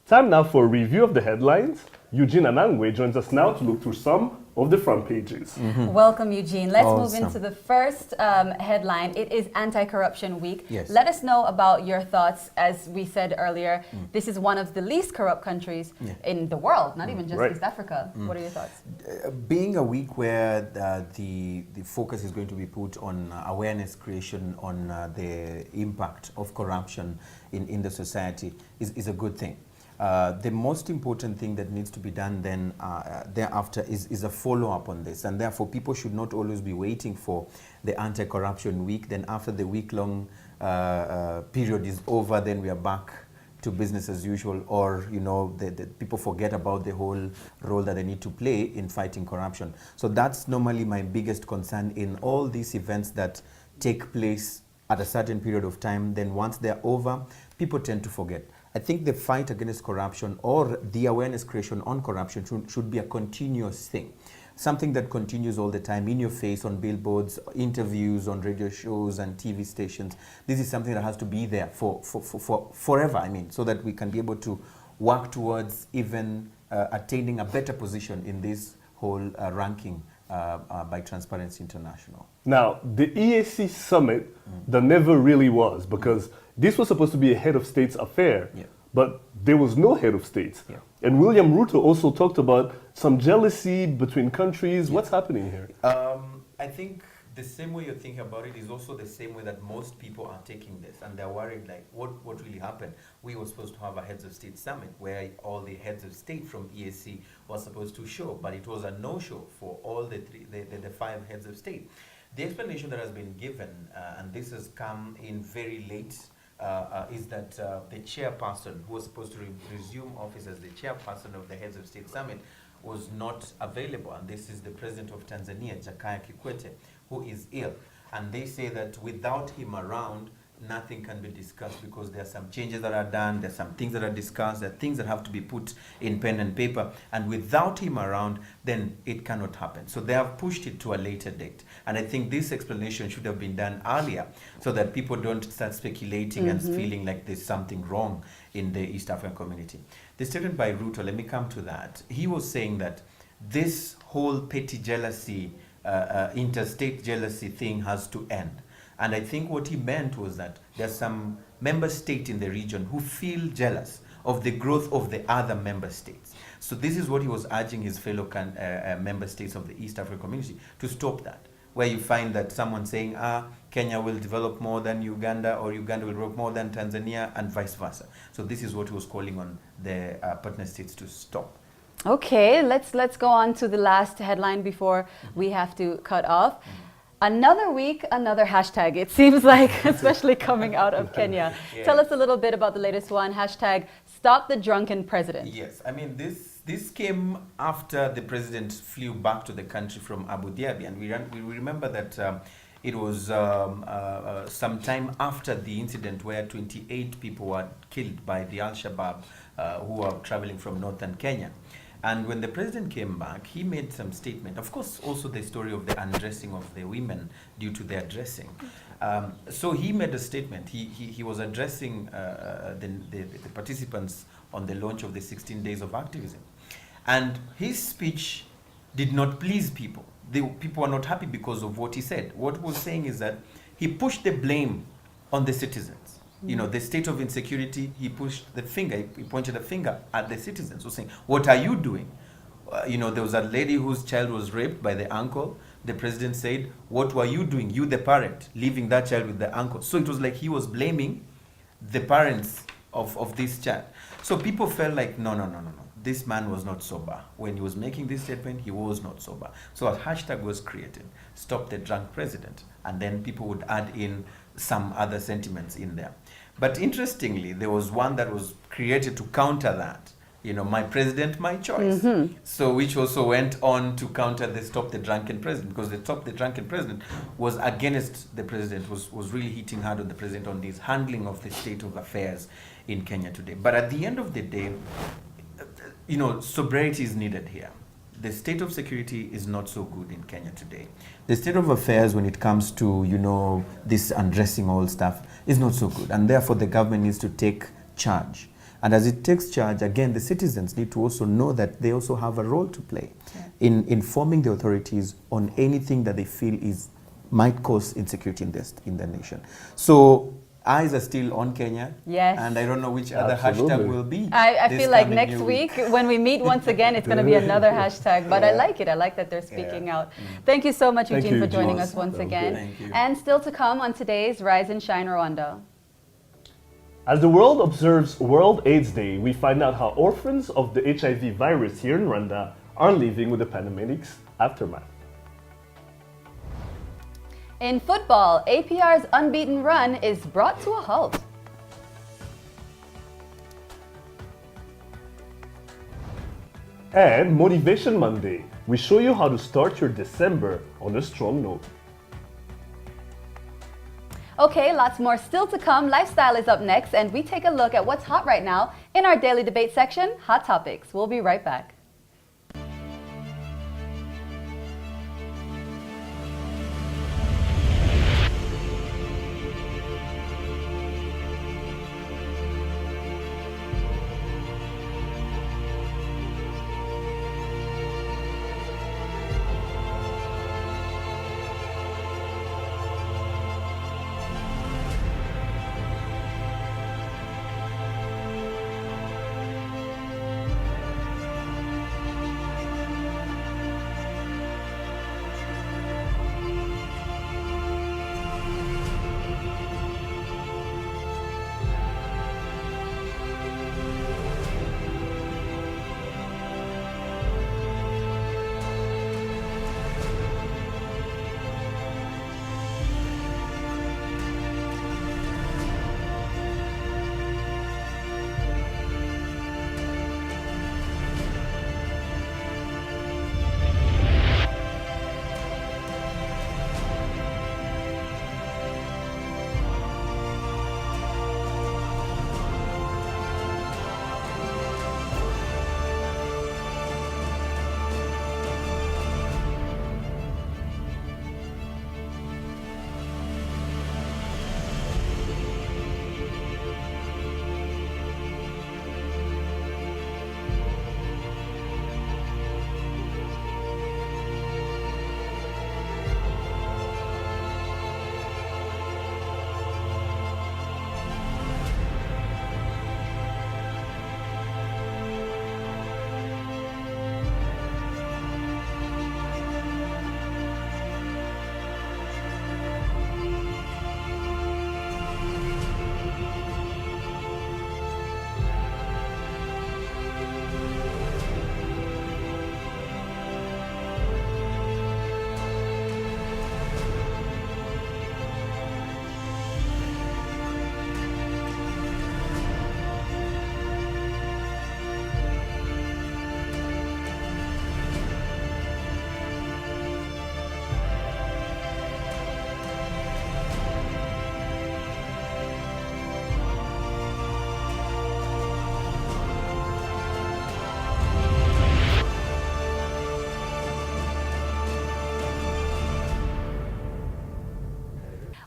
Speaker 2: Time now for a review of the headlines. Eugene Anangwe joins us now to look through some of the front pages.
Speaker 1: Welcome, Eugene. Let's move into the first headline. It is Anti-Corruption Week.
Speaker 14: Yes.
Speaker 1: Let us know about your thoughts. As we said earlier, this is one of the least corrupt countries in the world, not even just East Africa. What are your thoughts?
Speaker 14: Being a week where the focus is going to be put on awareness creation on the impact of corruption in the society is a good thing. The most important thing that needs to be done then thereafter is a follow-up on this, and therefore people should not always be waiting for the anti-corruption week. Then after the week-long period is over, then we are back to business as usual, or the people forget about the whole role that they need to play in fighting corruption. So that's normally my biggest concern in all these events that take place at a certain period of time. Then once they're over, people tend to forget. I think the fight against corruption or the awareness creation on corruption should be a continuous thing. Something that continues all the time, in your face, on billboards, interviews, on radio shows and TV stations. This is something that has to be there for forever, so that we can be able to work towards even attaining a better position in this whole ranking by Transparency International.
Speaker 2: Now, the EAC summit, there never really was, because this was supposed to be a head of states affair, but there was no head of states. And William Ruto also talked about some jealousy between countries. What's happening here?
Speaker 14: I think the same way you're thinking about it is also the same way that most people are taking this, and they're worried, like, what really happened? We were supposed to have a heads of state summit where all the heads of state from EAC were supposed to show, but it was a no-show for all the 5 heads of state. The explanation that has been given, and this has come in very late is that the chairperson who was supposed to resume office as the chairperson of the Heads of State Summit was not available. And this is the president of Tanzania, Jakaya Kikwete, who is ill. And they say that without him around, nothing can be discussed because there are some changes that are done, there are some things that are discussed, there are things that have to be put in pen and paper, and without him around, then it cannot happen. So they have pushed it to a later date. And I think this explanation should have been done earlier so that people don't start speculating and feeling like there's something wrong in the East African community. The statement by Ruto, let me come to that. He was saying that this whole petty jealousy, interstate jealousy thing has to end. And I think what he meant was that there's some member state in the region who feel jealous of the growth of the other member states. So this is what he was urging his fellow member states of the East African community to stop that, where you find that someone saying, Kenya will develop more than Uganda, or Uganda will develop more than Tanzania, and vice versa. So this is what he was calling on the partner states to stop.
Speaker 1: Okay, let's go on to the last headline before we have to cut off. Another week, another hashtag, it seems like, especially coming out of Kenya.
Speaker 14: Yeah.
Speaker 1: Tell us a little bit about the latest one, hashtag Stop the Drunken President.
Speaker 14: Yes, I mean, this came after the president flew back to the country from Abu Dhabi, and we remember that it was some time after the incident where 28 people were killed by the Al-Shabaab who were traveling from northern Kenya. And when the president came back, he made some statement. Of course, also the story of the undressing of the women due to their dressing. So he made a statement. He was addressing the participants on the launch of the 16 days of activism. And his speech did not please people. People were not happy because of what he said. What he was saying is that he pushed the blame on the citizens. You know, the state of insecurity, he pushed the finger, he pointed a finger at the citizens, so saying, what are you doing? You know, there was a lady whose child was raped by the uncle. The president said, what were you doing, you the parent, leaving that child with the uncle? So it was like he was blaming the parents of this child. So people felt like, no. This man was not sober. When he was making this statement, he was not sober. So a hashtag was created, Stop the Drunk President. And then people would add in some other sentiments in there. But interestingly, there was one that was created to counter that. You know, my president, my choice. So which also went on to counter the Stop the Drunken President, because the Stop the Drunken President was against the president, was really hitting hard on the president on this handling of the state of affairs in Kenya today. But at the end of the day, you know, sobriety is needed here. The state of security is not so good in Kenya today. The state of affairs when it comes to, you know, this undressing all stuff is not so good. And therefore the government needs to take charge. And as it takes charge, again, the citizens need to also know that they also have a role to play in informing the authorities on anything that they feel might cause insecurity in the nation. So eyes are still on Kenya. Yes. And I don't know which other hashtag will be.
Speaker 1: I feel like next week, when we meet once again, it's going to be another hashtag. But I like it. I like that they're speaking out. Thank you so much, Eugene, for joining us once again.
Speaker 2: Thank you.
Speaker 1: And still to come on today's Rise and Shine Rwanda.
Speaker 2: As the world observes World AIDS Day, we find out how orphans of the HIV virus here in Rwanda are living with the pandemic's aftermath.
Speaker 1: In football, APR's unbeaten run is brought to a halt.
Speaker 2: And Motivation Monday, we show you how to start your December on a strong note.
Speaker 1: Okay, lots more still to come. Lifestyle is up next, and we take a look at what's hot right now in our daily debate section, Hot Topics. We'll be right back.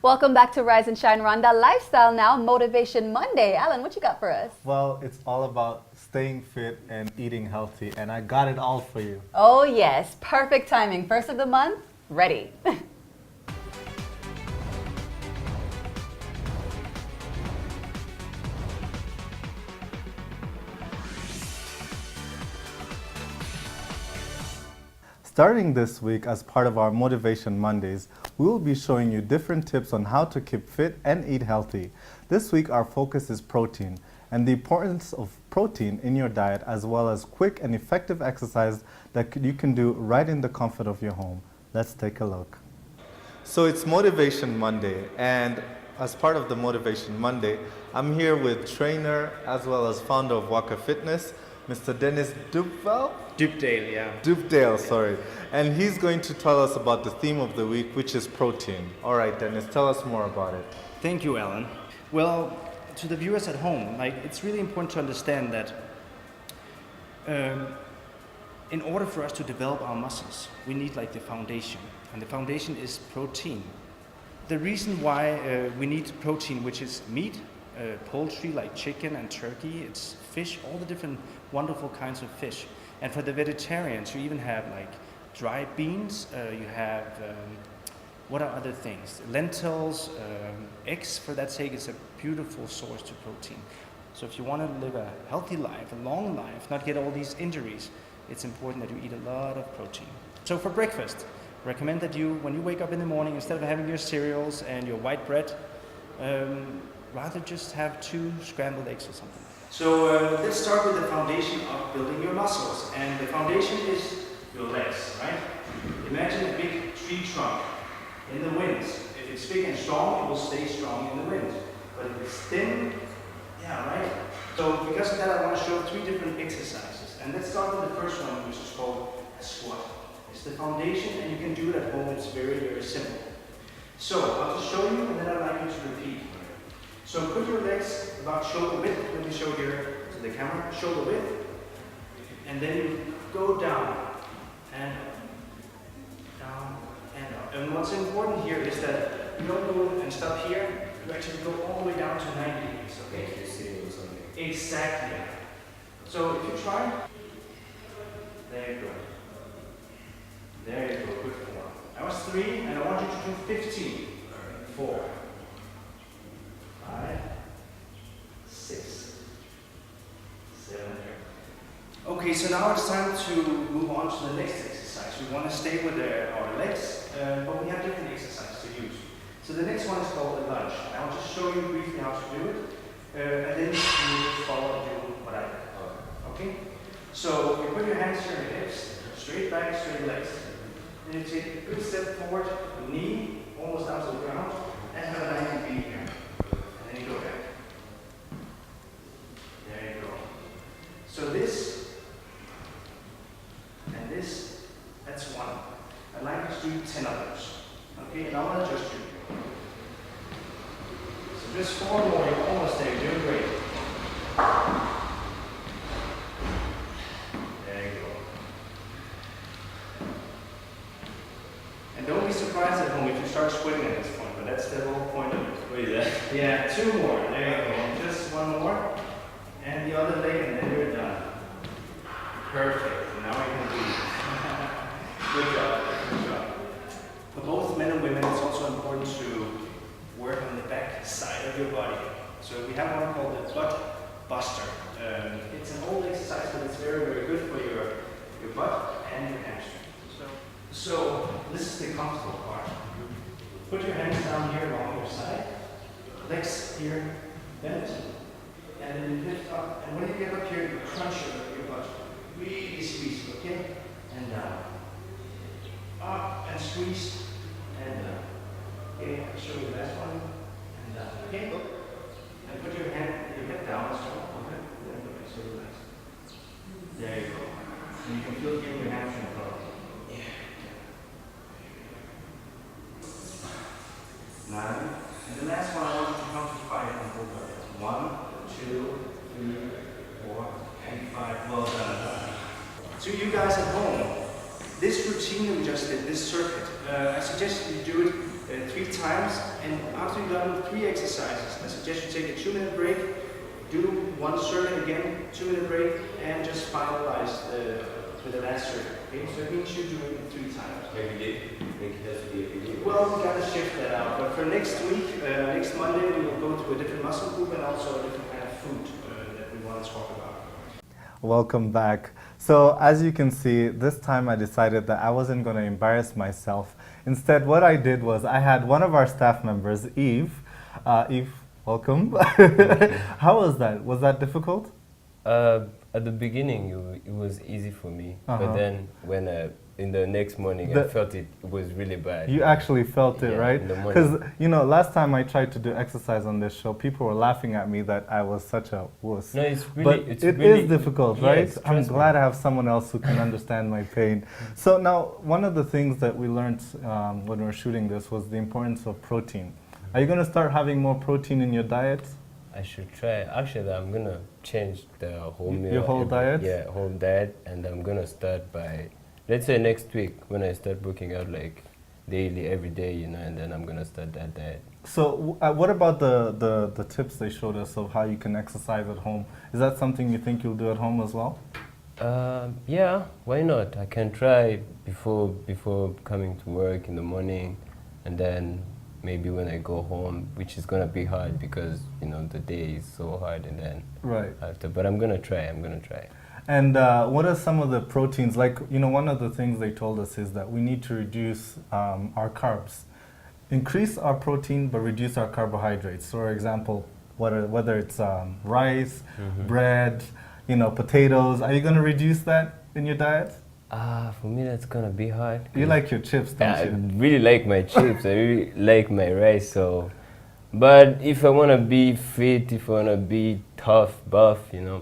Speaker 1: Welcome back to Rise and Shine Rwanda Lifestyle Now, Motivation Monday. Alan, what you got for us?
Speaker 5: Well, it's all about staying fit and eating healthy, and I got it all for you.
Speaker 1: Oh yes, perfect timing. First of the month, ready.
Speaker 5: Starting this week as part of our Motivation Mondays, we will be showing you different tips on how to keep fit and eat healthy. This week our focus is protein and the importance of protein in your diet, as well as quick and effective exercise that you can do right in the comfort of your home. Let's take a look. So it's Motivation Monday, and as part of the Motivation Monday, I'm here with trainer as well as founder of Waka Fitness, Mr. Dennis
Speaker 15: Dupdale, yeah.
Speaker 5: Dupdale, sorry. And he's going to tell us about the theme of the week, which is protein. All right, Dennis, tell us more about it.
Speaker 15: Thank you, Alan. Well, to the viewers at home, it's really important to understand that in order for us to develop our muscles, we need the foundation, and the foundation is protein. The reason why we need protein, which is meat, poultry like chicken and turkey, it's fish, all the different wonderful kinds of fish. And for the vegetarians, you even have dried beans, you have, what are other things? Lentils, eggs, for that sake, is a beautiful source to protein. So if you want to live a healthy life, a long life, not get all these injuries, it's important that you eat a lot of protein. So for breakfast, recommend that you, when you wake up in the morning, instead of having your cereals and your white bread, rather just have 2 scrambled eggs or something. So let's start with the foundation of building your muscles. And the foundation is your legs, right? Imagine a big tree trunk in the wind. If it's big and strong, it will stay strong in the wind. But if it's thin, yeah, right? So because of that, I want to show 3 different exercises. And let's start with the first one, which is called a squat. It's the foundation, and you can do it at home. It's very, very simple. So I'll just show you, and then I'd like you to repeat. So put your legs about shoulder width. Let me show here to the camera. Shoulder width. And then you go down and up. Down and up. And what's important here is that you don't go and stop here. You actually go all the way down to 90 degrees. Okay? Exactly. So if you try. There you go. There you go. Good 4. That was 3, and I want you to do 15. 4. 5, 6, 7. Okay, so now it's time to move on to the next exercise. We want to stay with our legs, but we have different exercises to use. So the next one is called a lunge. I'll just show you briefly how to do it, and then you just follow and do what I do. Okay? So you put your hands here on your hips, straight back, straight legs. Then you take a good step forward, knee almost down to the ground, and have a 90 degree here. And then you go back. There you go. So this and this, that's 1. I'd like you to do 10 of those. Okay, and I want to adjust you. So just 4 more, you're almost there, you're doing great. There you go. And don't be surprised at home if you start sweating at this point, but that's the whole point of it. Wait, yeah, 2 more, there you go. Just 1 more. And the other leg, and then you're done. Perfect. Now I can breathe. Good job. Good job. For both men and women, it's also important to work on the back side of your body. So we have one called the butt buster. It's an old exercise, but it's very, very good for your butt and your hamstring. So this is the comfortable part. Put your hands down here along your side, legs here bent, and then you lift up. And when you get up here, you crunch your butt. Really squeeze, okay? And down. Up and squeeze, and down. Okay, I'll show you the last one. And down. Okay? And put your head down as well. Okay? Then go back, so relax. There you go. And you can feel here your hamstring problem. Yeah. 9. And the last one, I want you to count to 5 and hold up. 1, 2, 3, 4, and 5. Well done. So you guys at home, this routine that we just did, this circuit, I suggest you do it 3 times, and after you've done 3 exercises, I suggest you take a 2-minute break, do 1 circuit again, 2-minute break, and just finalize with the last circuit. Okay? So it means you do it 3 times. Well, we gotta shift that out. But for next week, next Monday, we will go to a different muscle group and also a different kind of food that we want to talk about.
Speaker 5: Welcome back. So as you can see, this time I decided that I wasn't going to embarrass myself. Instead, what I did was I had one of our staff members, Eve. Eve, welcome. How was that? Was that difficult?
Speaker 16: At the beginning, it was easy for me. But then when in the next morning, I felt it was really bad.
Speaker 5: You actually felt it, right? Because, you know, last time I tried to do exercise on this show, people were laughing at me that I was such a wuss.
Speaker 16: No, it's really,
Speaker 5: but it is difficult, right?
Speaker 16: Yes,
Speaker 5: I'm glad I have someone else who can understand my pain. So now, one of the things that we learned when we were shooting this was the importance of protein. Are you going to start having more protein in your diet?
Speaker 16: I should try. Actually, I'm going to change the whole meal.
Speaker 5: Your whole diet?
Speaker 16: Yeah, whole diet. And I'm going to start by, let's say next week, when I start working out like daily, every day, you know, and then I'm going to start that diet.
Speaker 5: So what about the tips they showed us of how you can exercise at home? Is that something you think you'll do at home as well?
Speaker 16: Yeah, why not? I can try before coming to work in the morning, and then maybe when I go home, which is gonna be hard because, you know, the day is so hard, and then after. But I'm gonna try. And
Speaker 5: what are some of the proteins? Like, you know, one of the things they told us is that we need to reduce our carbs, increase our protein, but reduce our carbohydrates. So, for example, whether it's rice, bread, you know, potatoes. Are you gonna reduce that in your diet?
Speaker 16: For me, that's gonna be hard.
Speaker 5: You like your chips, don't you?
Speaker 16: I really like my chips. I really like my rice. So, but if I wanna be fit, if I wanna be tough, buff, you know,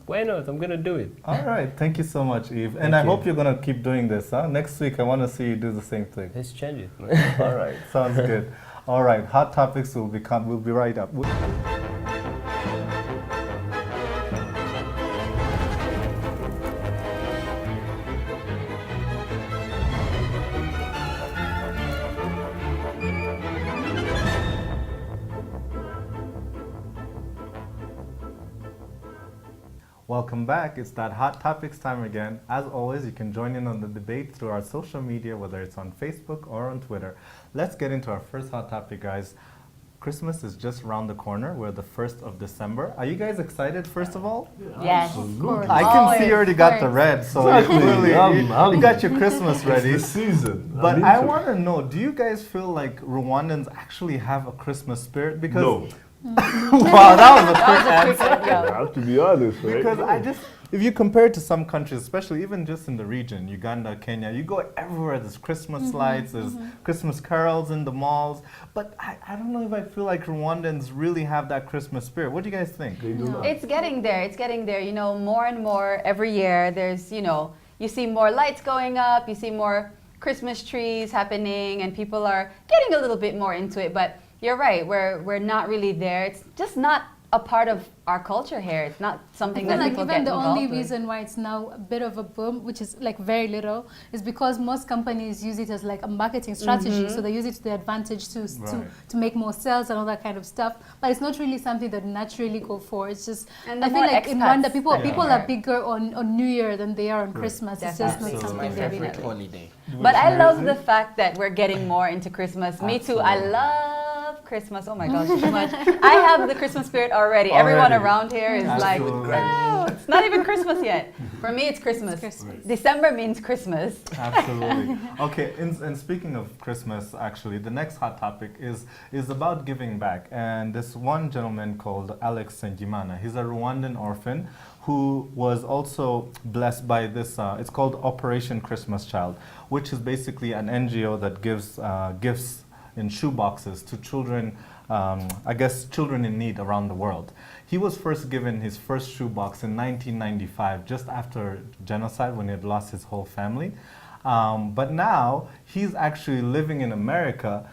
Speaker 16: why not? I'm gonna do it.
Speaker 5: All right, thank you so much, Eve. And I hope you're gonna keep doing this. Huh? Next week, I wanna see you do the same thing.
Speaker 16: Let's change it.
Speaker 5: All right, sounds good. All right, hot topics will be right up. Welcome back. It's that Hot Topics time again. As always, you can join in on the debate through our social media, whether it's on Facebook or on Twitter. Let's get into our first hot topic, guys. Christmas is just around the corner. We're the 1st of December. Are you guys excited, first of all?
Speaker 1: Yes.
Speaker 5: I can see you already got the red, so clearly you got your Christmas ready.
Speaker 2: It's the season.
Speaker 5: But I want to know, do you guys feel like Rwandans actually have a Christmas spirit? Because
Speaker 2: no.
Speaker 5: Wow, that was a quick answer.
Speaker 2: I have to be honest, right?
Speaker 5: Because if you compare it to some countries, especially even just in the region, Uganda, Kenya, you go everywhere, there's Christmas lights, there's Christmas carols in the malls. But I don't know if I feel like Rwandans really have that Christmas spirit. What do you guys think?
Speaker 1: It's getting there. It's getting there. You know, more and more every year, there's, you know, you see more lights going up, you see more Christmas trees happening, and people are getting a little bit more into it. But you're right, we're not really there. It's just not a part of our culture here. It's not something that people get involved with.
Speaker 3: Even the only reason why it's now a bit of a boom, which is like very little, is because most companies use it as like a marketing strategy. So they use it to their advantage to make more sales and all that kind of stuff. But it's not really something that naturally go for. It's just, I feel like in Rwanda, people are bigger on New Year than they are on Christmas. It's just not something they really
Speaker 4: holiday.
Speaker 1: But I love the fact that we're getting more into Christmas. Me too. I love Christmas. Oh my gosh, so much. I have the Christmas spirit already. Everyone around here is like, no, it's not even Christmas yet. For me, it's Christmas. December means Christmas.
Speaker 5: Absolutely. Okay, and speaking of Christmas, actually, the next hot topic is about giving back. And this one gentleman called Alex Sengimana, he's a Rwandan orphan who was also blessed by this, it's called Operation Christmas Child, which is basically an NGO that gives gifts in shoe boxes to children, I guess children in need around the world. He was first given his first shoe box in 1995, just after genocide when he had lost his whole family. But now he's actually living in America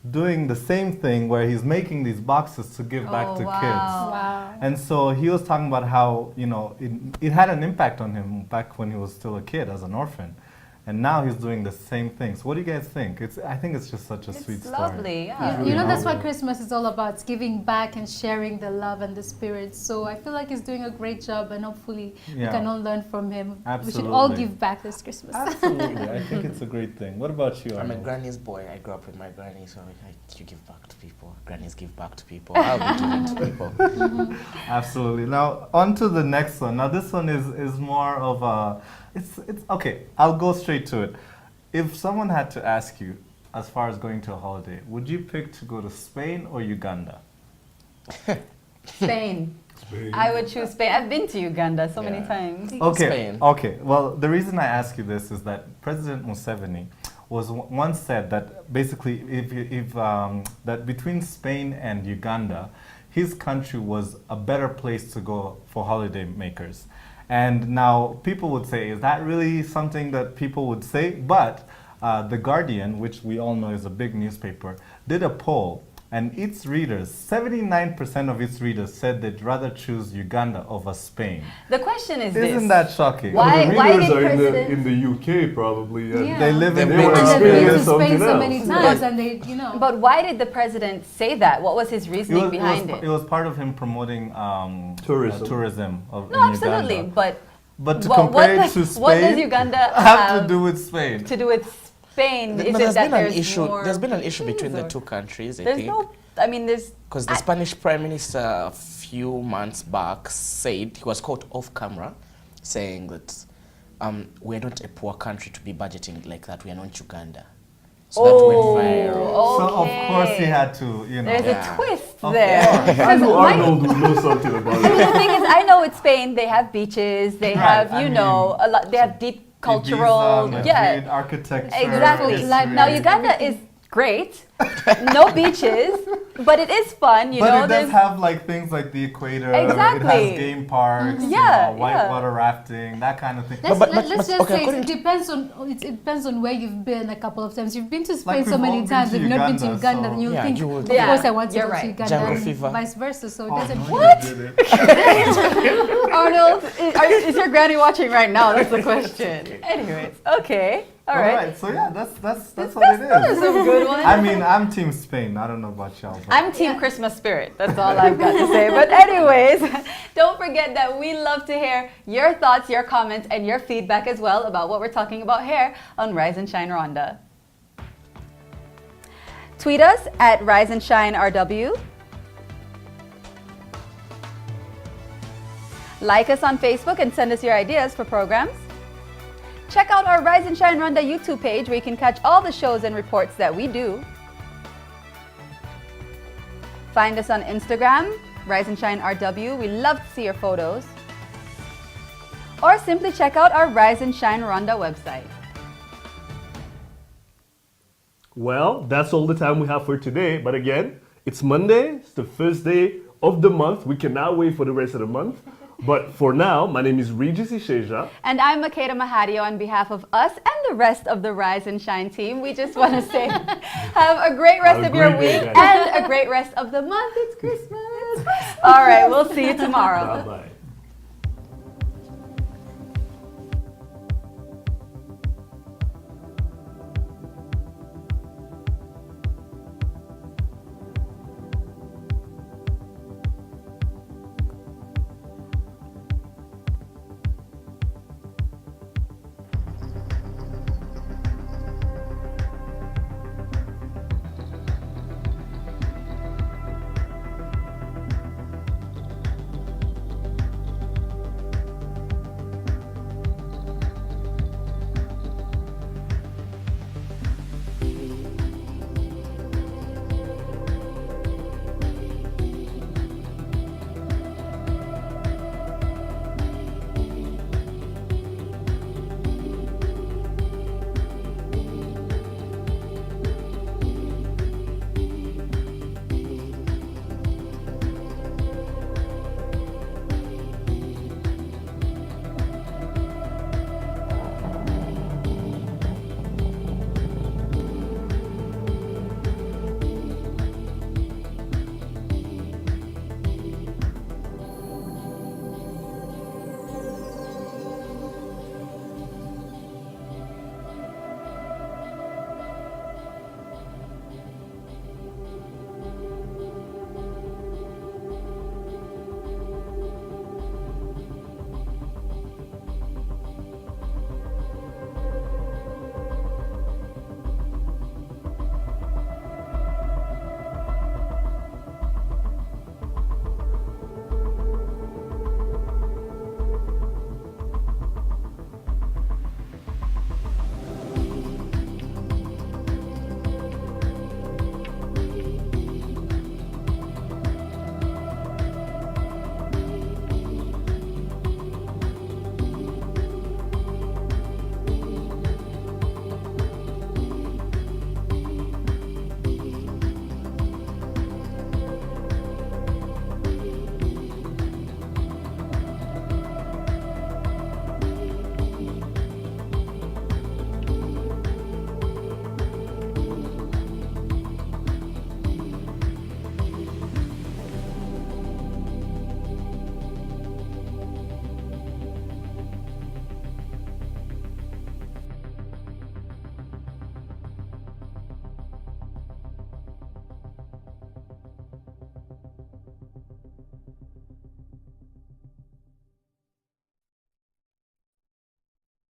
Speaker 5: doing the same thing where he's making these boxes to give back to kids.
Speaker 3: Wow.
Speaker 5: And so he was talking about how, you know, it had an impact on him back when he was still a kid as an orphan. And now he's doing the same thing. So what do you guys think? I think it's just such a sweet story.
Speaker 1: Lovely, yeah.
Speaker 3: You know, that's what Christmas is all about. It's giving back and sharing the love and the spirit. So I feel like he's doing a great job, and hopefully we can all learn from him.
Speaker 5: Absolutely.
Speaker 3: We should all give back this Christmas.
Speaker 5: Absolutely. I think it's a great thing. What about you,
Speaker 4: I'm a
Speaker 5: Arnold?
Speaker 4: granny's boy. I grew up with my granny, so you give back to people. Grannies give back to people. I'll be giving to people.
Speaker 5: Absolutely. Now, on to the next one. Now, this one is more of a... It's okay, I'll go straight to it. If someone had to ask you, as far as going to a holiday, would you pick to go to Spain or Uganda?
Speaker 1: Spain. I would choose Spain. I've been to Uganda so many times.
Speaker 5: Okay,
Speaker 1: Spain.
Speaker 5: okay. Well, the reason I ask you this is that President Museveni was once said that basically that between Spain and Uganda, his country was a better place to go for holiday makers. And now people would say, is that really something that people would say? But The Guardian, which we all know is a big newspaper, did a poll, and its readers, 79% of its readers said they'd rather choose Uganda over Spain.
Speaker 1: The question is this.
Speaker 5: Isn't that shocking?
Speaker 2: Why readers are in the UK probably. And
Speaker 5: They live in
Speaker 3: They've been to Spain so many
Speaker 1: else.
Speaker 3: times, and they, you know.
Speaker 1: But why did the president say that? What was his reasoning behind it?
Speaker 5: It was part of him promoting tourism of
Speaker 1: No, absolutely,
Speaker 5: Uganda. But to
Speaker 1: what
Speaker 5: compare it
Speaker 1: does-
Speaker 5: to Spain,
Speaker 1: what does Uganda
Speaker 5: have to do with Spain?
Speaker 1: To do with Spain? Is
Speaker 4: No,
Speaker 1: it
Speaker 4: there's
Speaker 1: that
Speaker 4: been an
Speaker 1: there's
Speaker 4: issue.
Speaker 1: more
Speaker 4: There's been an issue between the
Speaker 1: or-
Speaker 4: two countries. I
Speaker 1: There's
Speaker 4: think.
Speaker 1: no. I mean, there's.
Speaker 4: Because the Spanish Prime Minister a few months back said, he was caught off camera, saying that we're not a poor country to be budgeting like that. We are not Uganda. So that went viral.
Speaker 5: So of course he had to, you know.
Speaker 1: There's a twist
Speaker 5: Of
Speaker 1: there.
Speaker 5: course.
Speaker 2: I know Arnold would know something about
Speaker 1: I mean, the
Speaker 2: it.
Speaker 1: thing is, I know it's Spain. They have beaches. They have,
Speaker 5: I
Speaker 1: you know, a lot. They have deep cultural,
Speaker 5: Madrid, architecture.
Speaker 1: exactly.
Speaker 5: history.
Speaker 1: Now Uganda is great. No beaches, but it is fun. You
Speaker 5: But
Speaker 1: know,
Speaker 5: it does have like things like the equator.
Speaker 1: Exactly.
Speaker 5: It has game parks.
Speaker 1: Mhm.
Speaker 5: you
Speaker 1: Yeah,
Speaker 5: know, whitewater rafting, that kind of thing.
Speaker 3: Let's just say it depends on where you've been a couple of times. You've been to Spain
Speaker 5: Like
Speaker 3: so
Speaker 5: we've all
Speaker 3: many
Speaker 5: been
Speaker 3: times,
Speaker 5: to
Speaker 3: you've not been to
Speaker 5: Uganda,
Speaker 3: Uganda,
Speaker 5: so-
Speaker 3: then you'll
Speaker 4: Yeah,
Speaker 3: think,
Speaker 4: you would.
Speaker 3: of course I want to
Speaker 1: you're
Speaker 3: go to
Speaker 1: right.
Speaker 3: Uganda,
Speaker 4: Jungle
Speaker 3: and
Speaker 4: fever.
Speaker 3: vice versa. So it
Speaker 5: Oh,
Speaker 3: doesn't.
Speaker 5: no, you
Speaker 1: What?
Speaker 5: did it.
Speaker 1: Arnold, is your granny watching right now? That's the question. Anyways, okay, all right.
Speaker 5: So yeah, that's what it is.
Speaker 1: Those are some good ones.
Speaker 5: I mean, I'm Team Spain. I don't know about y'all. but-
Speaker 1: I'm Team Christmas Spirit. That's all I've got to say. But anyways, don't forget that we love to hear your thoughts, your comments, and your feedback as well about what we're talking about here on Rise and Shine Rwanda. Tweet us at Rise and Shine RW. Like us on Facebook and send us your ideas for programs. Check out our Rise and Shine Rwanda YouTube page where you can catch all the shows and reports that we do. Find us on Instagram, Rise and Shine RW. We love to see your photos. Or simply check out our Rise and Shine Rwanda website.
Speaker 2: Well, that's all the time we have for today. But again, it's Monday. It's the first day of the month. We cannot wait for the rest of the month. But for now, my name is Regis Isheja.
Speaker 1: And I'm Makeda Mahadio on behalf of us and the rest of the Rise and Shine team. We just want to say have a great rest of your week and a great rest of the month. It's Christmas. All right, we'll see you tomorrow.
Speaker 2: Bye-bye.